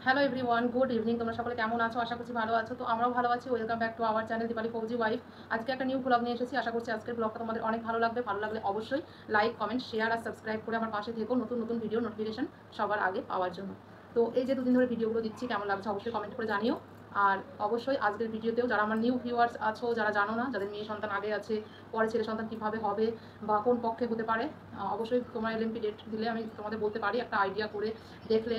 Hello everyone, good evening. তোমরা সকলে কেমন আছো? আশা করছি ভালো আছো। তো আমরাও ভালো আছি। Welcome back to our channel Dipali Fauji wife. আজকে একটা নিউ ব্লগ নিয়ে এসেছি। আশা করছি আজকের ব্লগটা তোমাদের অনেক ভালো লাগবে। ভালো লাগলে অবশ্যই লাইক, কমেন্ট, শেয়ার আর সাবস্ক্রাইব করে আমার পাশে থেকো নতুন নতুন ভিডিও নোটিফিকেশন সবার আগে পাওয়ার জন্য। তো এই যে দুদিন ধরে ভিডিওগুলো দিচ্ছি, কেমন লাগছে অবশ্যই কমেন্ট করে জানিও। আর অবশ্যই আজকের ভিডিওতেও যারা আমার নিউ ভিউয়ার্স আছো, যারা জানো না, যাদের মেয়ে সন্তান আগে আছে, পরে ছেলে সন্তান কীভাবে হবে বা কোন পক্ষে হতে পারে, অবশ্যই তোমার এলএমপি ডেট দিলে আমি তোমাদের বলতে পারি, একটা আইডিয়া করে দেখলে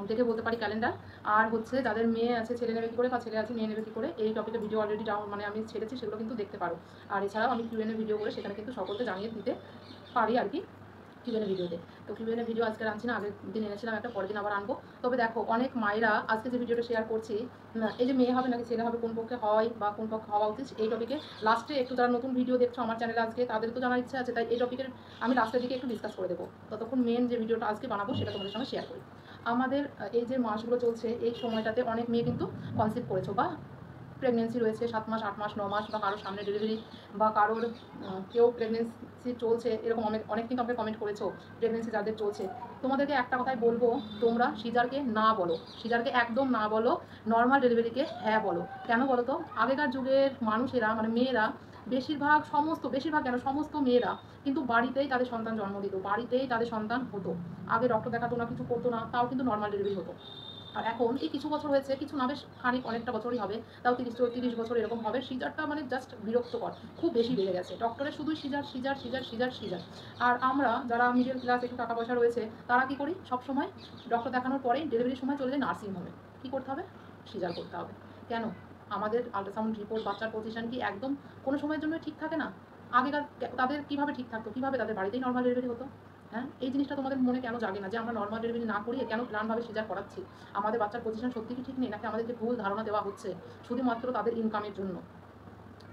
দেখে বলতে পারি ক্যালেন্ডার। আর হচ্ছে যাদের মেয়ে আছে ছেলে নেবে কী করে, বা ছেলে আছে মেয়ে নেবে কী করে, এই টপিকে ভিডিও অলরেডি আমি ছেড়েছি, সেগুলো কিন্তু দেখতে পারো। আর এছাড়াও আমি কিউএনএ ভিডিও করে সেখানে কিন্তু সকলকে জানিয়ে দিতে পারি আর কি, কিউএনএ ভিডিওতে। তো কিউএনএ ভিডিও আজকে আনছি না, আগের দিন এনেছিলাম একটা, পরের দিন আবার আনবো। তবে দেখো, অনেক মায়েরা আজকে যে ভিডিওটা শেয়ার করছি, এই যে মেয়ে হবে নাকি ছেলে হবে, কোন পক্ষে হয় বা কোন পক্ষে হওয়া উচিত, এই টপিকে লাস্টে একটু, যারা নতুন ভিডিও দেখছো আমার চ্যানেলে আজকে, তাদের তো জানার ইচ্ছা আছে, তাই এই টপিকের আমি লাস্টের দিকে একটু ডিসকাস করে দেবো। ততক্ষণ মেন যে ভিডিওটা আজকে বানাবো সেটা তোমাদের সঙ্গে শেয়ার করি। আমাদের এই যে মাসগুলো চলছে, এই সময়টাতে অনেক মেয়ে কিন্তু কনসিভ করেছো বা প্রেগনেন্সি রয়েছে 7 মাস, 8 মাস, 9 মাস, বা কারোর সামনে ডেলিভারি, বা কারোর কেউ প্রেগনেন্সি চলছে, এরকম অনেক অনেক কিন্তু আমাকে কমেন্ট করেছো প্রেগনেন্সি যাদের চলছে। তোমাদেরকে একটা কথাই বলবো, তোমরা সিজারকে না বলো, সিজারকে একদম না বলো, নর্মাল ডেলিভারিকে হ্যাঁ বলো। কেন বলো তো? আগেকার যুগের মানুষেরা, মানে মেয়েরা, বেশিরভাগ কেন, সমস্ত মেয়েরা কিন্তু বাড়িতেই তাদের সন্তান জন্ম দিত, বাড়িতেই তাদের সন্তান হতো। আগে ডক্টর দেখাতো না, কিছু করতো না, তাও কিন্তু নর্মাল ডেলিভারি হতো। আর এখন এই কিছু বছর হয়েছে, কিছু না বেশ খানিক, অনেকটা বছরই হবে, তাও 30 বছর এরকম হবে, সিজারটা মানে জাস্ট বিরক্তকর, খুব বেশি বেড়ে গেছে। ডক্টরের শুধুই caesar caesar caesar caesar caesar. আর আমরা যারা মিডল ক্লাস, একটু টাকা পয়সা রয়েছে, তারা কি করি, সবসময় ডক্টর দেখানোর পরেই ডেলিভারির সময় চলে যায় নার্সিং হোমে। কী করতে হবে? সিজার করতে হবে। কেন? আমাদের আল্ট্রাসাউন্ড রিপোর্ট, বাচ্চার পজিশন কি একদম কোনো সময়ের জন্য ঠিক থাকে না? আগেকার তাদের কীভাবে ঠিক থাকতো, কীভাবে তাদের বাড়িতেই নর্মাল ডেলিভারি হতো? হ্যাঁ, এই জিনিসটা তোমাদের মনে কেন জাগে না যে আমরা নর্মাল ডেলিভারি না করিয়ে কেন প্ল্যানভাবে সিজার করাচ্ছি? আমাদের বাচ্চার পজিশন সত্যি কি ঠিক নেই, নাকি আমাদেরকে ভুল ধারণা দেওয়া হচ্ছে শুধুমাত্র তাদের ইনকামের জন্য?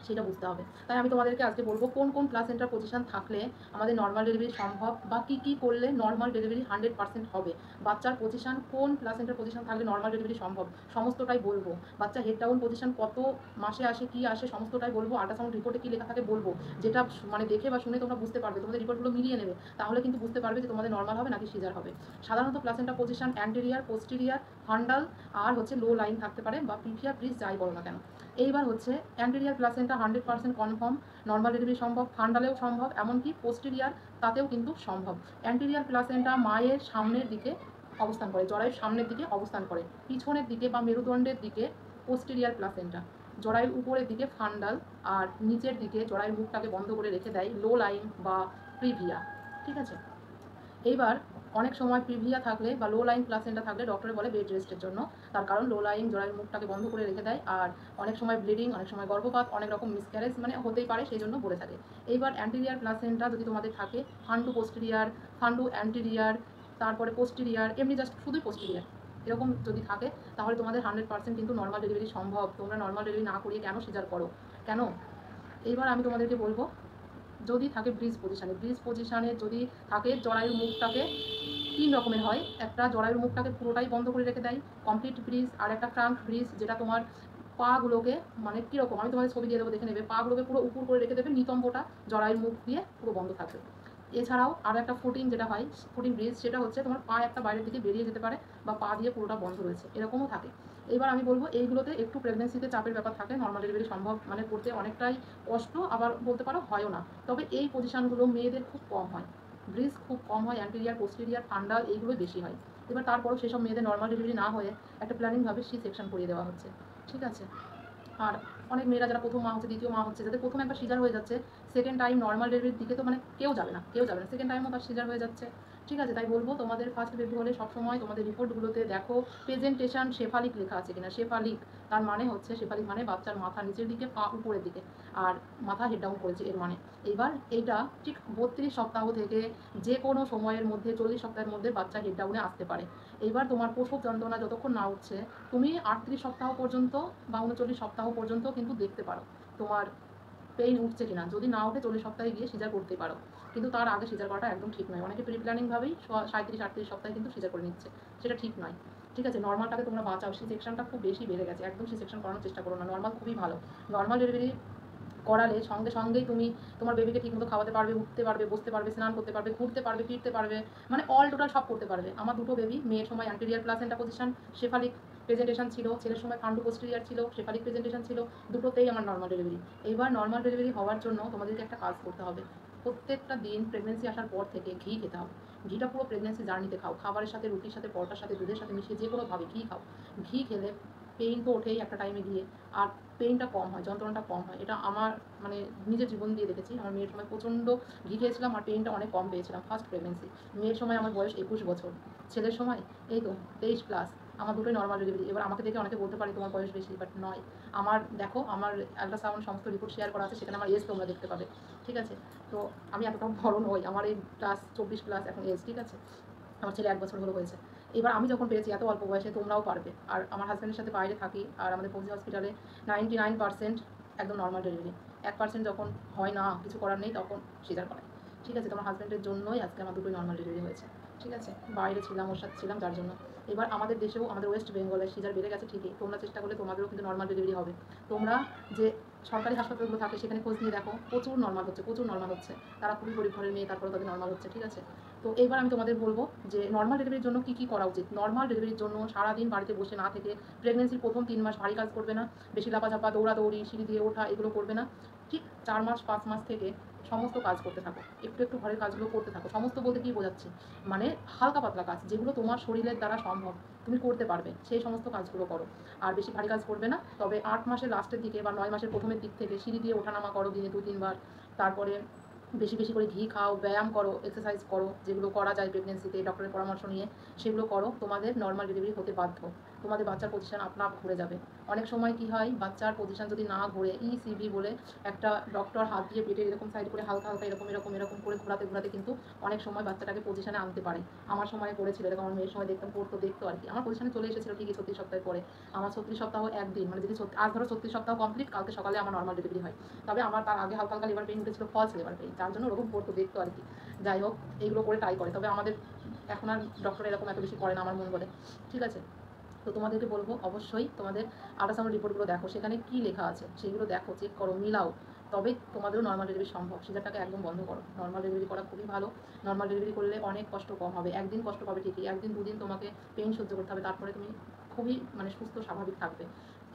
সেটা বুঝতে হবে। তাই আমি তোমাদেরকে আজকে বলবো কোন কোন প্লাসেন্টার পজিশন থাকলে আমাদের নর্মাল ডেলিভারি সম্ভব, বা কী কী করলে নর্মাল ডেলিভারি 100% হবে। বাচ্চার পজিশন, কোন প্লাসেন্টার পজিশন থাকলে নর্মাল ডেলিভারি সম্ভব, সমস্তটাই বলবো। বাচ্চা হেড ডাউন পজিশন কত মাসে আসে, কি আসে, সমস্তটাই বলবো। আল্ট্রাসাউন্ড রিপোর্টে কী লেখা থাকে বলবো, যেটা মানে দেখে বা শুনে তোমরা বুঝতে পারবে, তোমাদের রিপোর্টগুলো মিলিয়ে নেবে, তাহলে কিন্তু বুঝতে পারবে যে তোমাদের নর্মাল হবে নাকি সিজার হবে। সাধারণত প্লাসেন্টার পজিশন অ্যান্টেরিয়ার, পোস্টেরিয়ার, ফান্ডাল আর হচ্ছে লো লাইন থাকতে পারে, বা পিভিয়া ব্রিজ যাই বলো না কেন। এইবার হচ্ছে anterior placenta 100% confirm normal delivery সম্ভব, ফান্ডালেও সম্ভব, এমনকি পোস্টেরিয়ার তাতেও কিন্তু সম্ভব। অ্যান্টেরিয়ার প্লাসেন্টা মায়ের সামনের দিকে অবস্থান করে, জরায়ুর সামনের দিকে অবস্থান করে, পিছনের দিকে বা মেরুদণ্ডের দিকে পোস্টেরিয়ার প্লাসেন্টা, জরায়ুর উপরের দিকে ফান্ডাল, আর নিচের দিকে জরায়ুর মুখটাকে বন্ধ করে রেখে দেয় লো লাইন বা প্রিভিয়া। ঠিক আছে? এইবার অনেক সময় প্রিভিয়া থাকলে বা লো লাইন প্লাসেন্টা থাকলে ডক্টরে বলে বেড রেস্টের জন্য, তার কারণ লো লাইন জরায়ুর মুখটাকে বন্ধ করে রেখে দেয়, আর অনেক সময় ব্লিডিং, অনেক সময় গর্ভপাত, অনেক রকম মিসক্যারেজ মানে হতেই পারে, সেই জন্য বলে থাকে। এইবার অ্যান্টেরিয়ার প্লাসেন্টা যদি তোমাদের থাকে, ফান্ডু পোস্টেরিয়ার, ফান্ডু অ্যান্টেরিয়ার, তারপরে পোস্টেরিয়ার, এমনি জাস্ট শুধুই পোস্টেরিয়ার, এরকম যদি থাকে, তাহলে তোমাদের 100% কিন্তু নর্মাল ডেলিভারি সম্ভব। তোমরা নর্মাল ডেলিভারি না করিয়ে কেন সিজার করো, কেন? এইবার আমি তোমাদেরকে বলবো, যদি থাকে ব্রিজ পজিশানে যদি থাকে, জরায়ুর মুখটাকে 3 রকমের হয়। একটা জরায়ুর মুখটাকে পুরোটাই বন্ধ করে রেখে দেয়, কমপ্লিট ব্রিজ, আর একটা ফ্রাঙ্ক ব্রিজ, যেটা তোমার পাগুলোকে, মানে কীরকম, আমি তোমাদের ছবি দিয়ে দেবো, দেখে নেবে, পাগুলোকে পুরো উপর করে রেখে দেবে, নিতম্বটা জরায়ুর মুখ দিয়ে পুরো বন্ধ থাকবে। এছাড়াও আর একটা ফুটিং যেটা হয়, ফুটিং ব্রিজ, সেটা হচ্ছে তোমার পা একটা বাইরের দিকে বেরিয়ে যেতে পারে, বা পা দিয়ে পুরোটা বন্ধ রয়েছে, এরকমও থাকে। এবার আমি বলবো, এইগুলোতে একটু প্রেগনেন্সিতে চাপের ব্যাপার থাকে, নর্মাল ডেলিভারি সম্ভব মানে করতে অনেকটাই কষ্ট, আবার বলতে পারো হয়ও না। তবে এই পজিশানগুলো মেয়েদের খুব কম হয়, ব্রিজ খুব কম হয়, অ্যান্টেরিয়ার, পোস্টেরিয়ার, ফান্ডাল এইগুলো বেশি হয়। এবার তারপরও সেসব মেয়েদের নর্মাল ডেলিভারি না হয়ে একটা প্ল্যানিংভাবে সি সেকশন করিয়ে দেওয়া হচ্ছে। ঠিক আছে? আর অনেক মেয়েরা যারা প্রথম মা হচ্ছে, দ্বিতীয় মা হচ্ছে, যাদের প্রথম একবার সিজার হয়ে যাচ্ছে, সেকেন্ড টাইম নর্মাল ডেলিভারির দিকে তো মানে কেউ যাবে না, সেকেন্ড টাইমও তার সিজার হয়ে যাচ্ছে। ঠিক আছে? তাই বলবো, তোমাদের ফার্স্ট বেবি হলে সবসময় তোমাদের রিপোর্টগুলোতে দেখো প্রেজেন্টেশন শেফালিক লেখা আছে কিনা। শেফালিক, তার মানে হচ্ছে, শেফালিক মানে বাচ্চার মাথা নিচের দিকে, পা উপরের দিকে, আর মাথা হেড ডাউন করেছে, এর মানে। এইবার এইটা ঠিক 32 সপ্তাহ থেকে যে কোনো সময়ের মধ্যে, 40 সপ্তাহের মধ্যে বাচ্চা হেড ডাউনে আসতে পারে। এইবার তোমার প্রসব যন্ত্রণা যতক্ষণ না উঠছে, তুমি 38 সপ্তাহ পর্যন্ত বা 39 সপ্তাহ পর্যন্ত কিন্তু দেখতে পারো তোমার পেইন উঠছে কিনা। যদি না উঠে 40 সপ্তাহে গিয়ে সিজার করতে পারো, কিন্তু তার আগে সিজার করাটা একদম ঠিক নয়। অনেকে প্রি প্ল্যানিংভাবেই 37-38 সপ্তাহে কিন্তু সিজার করে নিচ্ছে, সেটা ঠিক নয়। ঠিক আছে? নর্মালটাকে তোমরা বাঁচাও, সি সেকশনটা খুব বেশি বেড়ে গেছে, একদম সি সেকশন করানোর চেষ্টা করো না, নর্মাল খুবই ভালো। নর্মাল ডেলিভারি করালে সঙ্গে সঙ্গেই তুমি তোমার বেবিকে ঠিকমতো খাওয়াতে পারবে, উঠতে পারবে, বসতে পারবে, স্নান করতে পারবে, ঘুরতে পারবে, ফিরতে পারবে, মানে অল টোটাল সব করতে পারবে। আমার দুটো বেবি, মেয়ের সময় অ্যান্টেরিয়ার প্লাসেন্টা পজিশন শেফালিক প্রেজেন্টেশন ছিল, ছেলের সময় ফান্ডু পোস্টেরিয়ার ছিল, শেফালিক প্রেজেন্টেশন ছিল, দুটোতেই আমার নর্মাল ডেলিভারি। এইবার নর্মাল ডেলিভারি হওয়ার জন্য তোমাদেরকে একটা কাজ করতে হবে। প্রত্যেকটা দিন প্রেগনেন্সি আসার পর থেকে ঘি খেতে হবে। ঘিটা পুরো প্রেগনেন্সি জার্নিতে খাও, খাবারের সাথে, রুটির সাথে, পরোটার সাথে, দুধের সাথে মিশিয়ে যে কোনোভাবে ঘি খাও। ঘি খেলে পেইন তো ওঠেই একটা টাইমে গিয়ে, আর পেইনটা কম হয়, যন্ত্রণাটা কম হয়। এটা আমার মানে নিজের জীবন দিয়ে দেখেছি। আমার মেয়ের সময় প্রচণ্ড ঘি খেয়েছিলাম আর পেইনটা অনেক কম পেয়েছিলাম ফার্স্ট প্রেগনেন্সি। মেয়ের সময় আমার বয়স 21 বছর, ছেলের সময় এই তো 23+। আমার দুটোই নর্মাল ডেলিভারি। এবার আমাকে দেখে অনেকে বলতে পারে তোমার বয়স বেশি, বাট নয়। আমার দেখো, আমার আল্ট্রাসাউন্ড সমস্ত রিপোর্ট শেয়ার করা আছে, সেখানে আমার এজ তোমরা দেখতে পাবে, ঠিক আছে? তো আমি এতটা বড় নই, আমার এই +24+ এখন এজ, ঠিক আছে? আমার ছেলে 1 বছর হলো হয়েছে। এবার আমি যখন পেরেছি এত অল্প বয়সে, তোমরাও পারবে। আর আমার হাজব্যান্ডের সাথে বাইরে থাকি, আর আমাদের ফৌজি হসপিটালে 99% একদম নর্মাল ডেলিভারি। 1% যখন হয় না, কিছু করার নেই, তখন সিজার করায়, ঠিক আছে? তোমার হাজব্যান্ডের জন্যই আজকে আমার দুটোই নর্মাল ডেলিভারি হয়েছে, ঠিক আছে? বাইরে ছিলাম, ওর সাথে ছিলাম, যার জন্য। এবার আমাদের দেশেও, আমাদের ওয়েস্ট বেঙ্গলে সিজার বেড়ে গেছে ঠিকই, তোমরা চেষ্টা করলে তোমাদেরও কিন্তু নর্মাল ডেলিভারি হবে। তোমরা যে সরকারি হাসপাতালগুলো থাকে সেখানে খোঁজ নিয়ে দেখো, প্রচুর নর্মাল হচ্ছে, প্রচুর নর্মাল হচ্ছে। তারা খুবই গরিব ঘরের মেয়ে, তারপরে তাদের নর্মাল হচ্ছে, ঠিক আছে? তো এইবার আমি তোমাদের বলবো যে নর্মাল ডেলিভারির জন্য কী কী করা উচিত। নর্মাল ডেলিভারির জন্য সারাদিন বাড়িতে বসে না থেকে, প্রেগনেন্সির প্রথম 3 মাস ভারী কাজ করবে না, বেশি লাফাঝাপা, দৌড়াদৌড়ি, সিঁড়ি দিয়ে ওঠা, এগুলো করবে না। ঠিক 4 মাস 5 মাস থেকে সমস্ত কাজ করতে থাকো, একটু একটু ঘরের কাজগুলো করতে থাকো। সমস্ত বলতে কী বোঝাচ্ছি, মানে হালকা পাতলা কাজ, যেগুলো তোমার শরীরের দ্বারা সম্ভব, তুমি করতে পারবে, সেই সমস্ত কাজগুলো করো। আর বেশি ভারী কাজ করবে না। তবে 8 মাসের লাস্টের দিকে বা 9 মাসের প্রথমের দিক থেকে সিঁড়ি দিয়ে ওঠানামা করো দিনে 2-3 বার। তারপরে বেশি বেশি করে ঘি খাও, ব্যায়াম করো, এক্সারসাইজ করো, যেগুলো করা যায় প্রেগনেন্সিতে ডক্টরের পরামর্শ নিয়ে, সেগুলো করো। তোমাদের নর্মাল ডেলিভারি হতে বাধ্য। তোমাদের বাচ্চার পজিশন আপনা আপ ঘুরে যাবে। অনেক সময় কি হয়, বাচ্চার পজিশন যদি না ঘুরে, ইসিবি বলে একটা ডক্টর হাত দিয়ে পেটের এরকম সাইড করে হালকা হালকা এরকম এরকম এরকম করে ঘোরাতে ঘোরাতে কিন্তু অনেক সময় বাচ্চাটাকে পজিশনে আনতে পারে। আমার সময় করেছিল এরকম, আমার মেয়ের সময় দেখতাম, দেখতো আর কি। আমার পজিশনে চলে এসেছিল ঠিকই 36 সপ্তাহ পরে। আমার 36 সপ্তাহ একদিন, মানে যদি আজ ধরো 36 সপ্তাহ কমপ্লিট, কালকে সকালে আমার নর্মাল ডেলিভারি হয়। তবে আমার তার আগে হালকা হালকা লিভার পেইন উঠেছিল, ফলস লিভার পেইন, যার জন্য ওরকম পড়তো, দেখতো আর কি। যাই হোক, এইগুলো করে ট্রাই করে। তবে আমাদের এখন আর ডক্টর এরকম এত বেশি করে না আমার মন বলে, ঠিক আছে? তো তোমাদেরকে বলবো অবশ্যই তোমাদের আল্ট্রাসাউন্ড রিপোর্টগুলো দেখো, সেখানে কী লেখা আছে সেগুলো দেখো, চেক করো, মিলাও। তবে তোমাদেরও নর্মাল ডেলিভারি সম্ভব। সিজারটাকে একদম বন্ধ করো, নর্মাল ডেলিভারি করা খুবই ভালো। নর্মাল ডেলিভারি করলে অনেক কষ্ট কম হবে। একদিন কষ্ট পাবে ঠিকই, 1 দিন 2 দিন তোমাকে পেইন সহ্য করতে হবে, তারপরে তুমি খুবই মানে সুস্থ স্বাভাবিক থাকবে।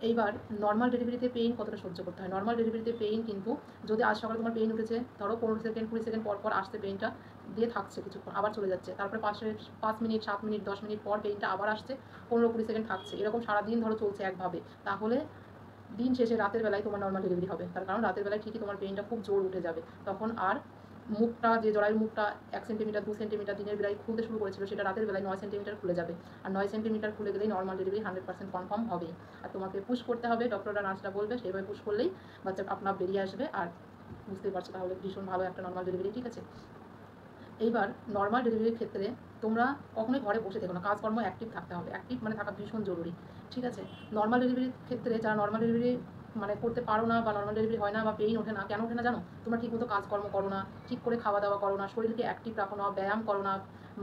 এইবার নর্মাল ডেলিভারিতে পেইন কতটা সহ্য করতে হয়। নর্মাল ডেলিভারিতে পেইন কিন্তু, যদি আজ সকালে তোমার পেইন উঠেছে, ধরো 15 সেকেন্ড 20 সেকেন্ড পর পর আসছে পেইনটা, দিয়ে থাকছে কিছুক্ষণ, আবার চলে যাচ্ছে, তারপরে 5 মিনিট 7 মিনিট 10 মিনিট পর পেইনটা আবার আসছে, 15-20 সেকেন্ড থাকছে, এরকম সারাদিন ধরো চলছে একভাবে, তাহলে দিন শেষে রাতের বেলায় তোমার নর্মাল ডেলিভারি হবে। তার কারণ রাতের বেলায় ঠিকই তোমার পেইনটা খুব জোর উঠে যাবে। তখন আর মুখটা, যে জরায়ুর মুখটা 1 সেন্টিমিটার 2 সেন্টিমিটার দিনের বেলায় খুলতে শুরু করেছিল, সেটা রাতের বেলায় 9 সেন্টিমিটার খুলে যাবে। আর 9 সেন্টিমিটার খুলে গেলেই নর্মাল ডেলিভারি 100% কনফার্ম হবে। আর তোমাকে পুশ করতে হবে, ডক্টররা নার্সরা বলবে, সেইভাবে পুশ করলেই বাচ্চা আপনা বেরিয়ে আসবে। আর বুঝতেই পারছো তাহলে, ভীষণ ভালো একটা নর্মাল ডেলিভারি, ঠিক আছে? এইবার নর্মাল ডেলিভারির ক্ষেত্রে তোমরা কখনোই ঘরে বসে থেকো না, কাজকর্ম অ্যাক্টিভ থাকতে হবে। অ্যাক্টিভ মানে থাকা ভীষণ জরুরি, ঠিক আছে? নর্মাল ডেলিভারির ক্ষেত্রে যারা নর্মাল ডেলিভারি মানে করতে পারো না, বা নর্মাল ডেলিভারি হয় না, বা পেইন ওঠে না, কেন ওঠে না জানো? তোমরা ঠিকমতো কাজকর্ম করো না, ঠিক করে খাওয়া দাওয়া করো না, শরীরকে অ্যাক্টিভ রাখো না, ব্যায়াম করো না,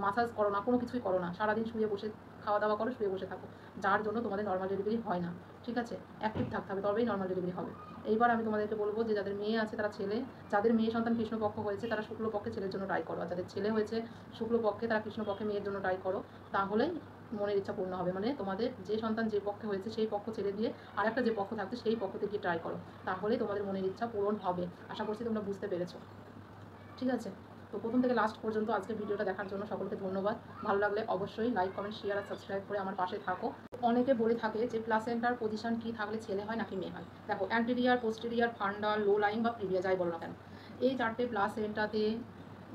মাসাজ করো না, কোনো কিছুই করো না, সারাদিন শুয়ে বসে খাওয়া দাওয়া করো, শুয়ে বসে থাকো, যার জন্য তোমাদের নর্মাল ডেলিভারি হয় না, ঠিক আছে? অ্যাক্টিভ থাকতে হবে, তবেই নর্মাল ডেলিভারি হবে। এইবার আমি তোমাদেরকে বলবো যে যাদের মেয়ে আছে তারা ছেলে, যাদের মেয়ে সন্তান কৃষ্ণপক্ষ হয়েছে তারা শুক্লপক্ষে ছেলের জন্য ট্রাই করো, আর যাদের ছেলে হয়েছে শুক্লপক্ষে তারা কৃষ্ণপক্ষে মেয়ের জন্য ট্রাই করো। তাহলেই মনের ইচ্ছা পূর্ণ হবে। মানে তোমাদের যে সন্তান যে পক্ষে হয়েছে সেই পক্ষ ছেড়ে দিয়ে আরেকটা যে পক্ষ থাকছে সেই পক্ষ থেকে ট্রাই করো, তাহলে তোমাদের মনের ইচ্ছা পূরণ হবে। আশা করছি তোমরা বুঝতে পেরেছো, ঠিক আছে? তো প্রথম থেকে লাস্ট পর্যন্ত আজকের ভিডিওটা দেখার জন্য সকলকে ধন্যবাদ। ভালো লাগলে অবশ্যই লাইক কমেন্ট শেয়ার আর সাবস্ক্রাইব করে আমার পাশে থাকো। অনেকে বলে থাকে যে প্লাসেন্টার পজিশন কি থাকলে ছেলে হয় নাকি মেয়ে হয়। দেখো, অ্যান্টেরিয়ার, পোস্টেরিয়ার, ফান্ডাল, লো লাইন বা প্রিভিয়া, যাই বলো না কেন, এই 4টে প্লাসেন্টাতে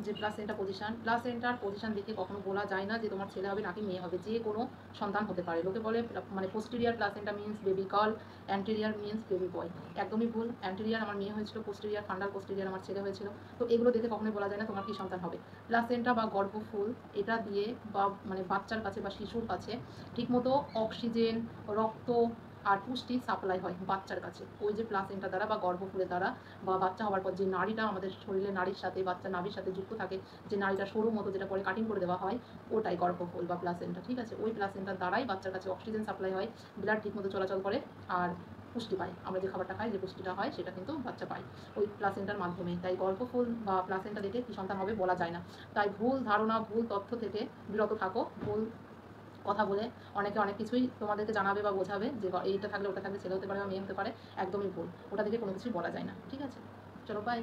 যে প্লাসেন্টার পজিশন দেখে কখনো বলা যায় না যে তোমার ছেলে হবে নাকি মেয়ে হবে। যে কোনো সন্তান হতে পারে। লোকে বলে মানে posterior placenta means baby girl, anterior means baby বয়। একদমই ভুল। অ্যান্টেরিয়ার আমার মেয়ে হয়েছিল, পোস্টেরিয়ার ফান্ডাল পোস্টেরিয়ার আমার ছেলে হয়েছিল। তো এগুলো দেখে কখনোই বলা যায় না তোমার কি সন্তান হবে। প্লাসেন্টা বা গর্ভফুল, এটা দিয়ে বা মানে বাচ্চার কাছে বা শিশুর কাছে ঠিকমতো অক্সিজেন, রক্ত আর পুষ্টি সাপ্লাই হয় বাচ্চার কাছে, ওই যে প্লাসেন্টা দ্বারা বা গর্ভফুলের দ্বারা। বা বাচ্চা হওয়ার পর যে নাড়িটা আমাদের শরীরের নাড়ির সাথে, বাচ্চা নাভির সাথে যুক্ত থাকে, যে নাড়িটা সরু মতো, যেটা পরে কাটিং করে দেওয়া হয়, ওটাই গর্ভফুল বা প্লাসেন্টা, ঠিক আছে? ওই প্লাসেন্টার দ্বারাই বাচ্চার কাছে অক্সিজেন সাপ্লাই হয়, ব্লাড ঠিকমতো চলাচল করে, আর পুষ্টি পায়। আমরা যে খাবারটা খাই, যে পুষ্টিটা হয়, সেটা কিন্তু বাচ্চা পায় ওই প্লাসেন্টার মাধ্যমে। তাই গর্ভফুল বা প্লাসেন্টা দেখে কী সন্তান হবে বলা যায় না। তাই ভুল ধারণা, ভুল তথ্য থেকে বিরত থাকো। ভুল কথা বলে অনেকে অনেক কিছুই তোমাদেরকে জানাবে বা বোঝাবে যে এইটা থাকলে ওটা থাকলে, ছেলে হতে পারে বা মেয়ে হতে পারে, একদমই ভুল। ওটা দেখে কোনো কিছুই বলা যায় না। ঠিক আছে, চলো বাই।